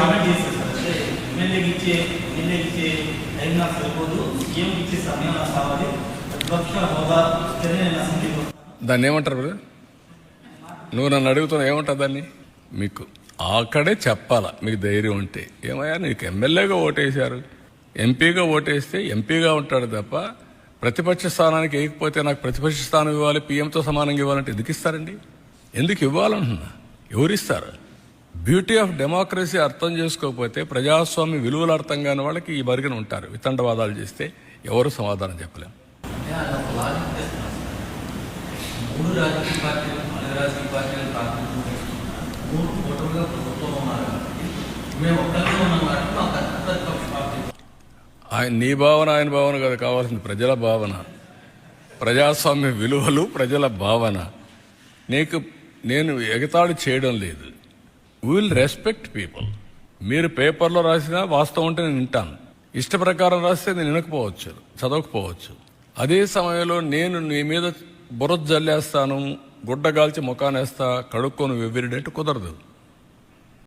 Comment చేశారు sir. అంటే ఎమ్మెల్యేకి ఇచ్చే టైం నాకు సరిపోదు, సీఎంకి ఇచ్చే సమయం నాకు కావాలి, ప్రతిపక్ష హోదా నేను అసెంబ్లీకి వస్తాను. దాన్ని ఏమంటారు బ్రదర్? నువ్వు నన్ను అడుగుతున్నావు ఏమంటావు దాన్ని? మీకు అక్కడే చెప్పాలా మీకు ధైర్యం ఉంటే. ఏమయ్యా నీకు ఎమ్మెల్యేగా ఓటేశారు, ఎంపీగా ఓటేస్తే ఎంపీగా ఉంటాడు తప్ప ప్రతిపక్ష స్థానానికి వేయకపోతే నాకు ప్రతిపక్ష స్థానం ఇవ్వాలి, పీఎంతో సమానంగా ఇవ్వాలంటే ఎందుకు ఇస్తారండి? ఎందుకు ఇవ్వాలంటున్నా? ఎవరిస్తారు? బ్యూటీ ఆఫ్ డెమోక్రసీ అర్థం చేసుకోకపోతే, ప్రజాస్వామ్య విలువలు అర్థం కాని వాళ్ళకి ఈ బరిగిన ఉంటారు. వితండవాదాలు చేస్తే ఎవరు సమాధానం చెప్పలేం. మూడు రాజకీయ పార్టీలు, అన్ని రాజకీయ పార్టీలు మూడు కోట్లుగా ప్రభుత్వం ఉన్నారు కాబట్టి మేము ఒక్కరిగా ఉన్నాం కాబట్టి మాకు ప్రతిపక్ష పార్టీ. ఆయన నీ భావన ఆయన భావన కదా కావాల్సింది, ప్రజల భావన, ప్రజాస్వామ్య విలువలు, ప్రజల భావన. నేను ఎగతాళి చేయడం లేదు. Will respect people. మీరు పేపర్లో రాసినా వాస్తవం ఉంటే నేను వింటాను, ఇష్ట ప్రకారం రాస్తే నేను వినకపోవచ్చు, చదవకపోవచ్చు. అదే సమయంలో నేను నీ మీద బురద జల్లేస్తాను, గుడ్డగాల్చి ముఖానేస్తా, కడుక్కొని వెవ్విరిడంటే కుదరదు.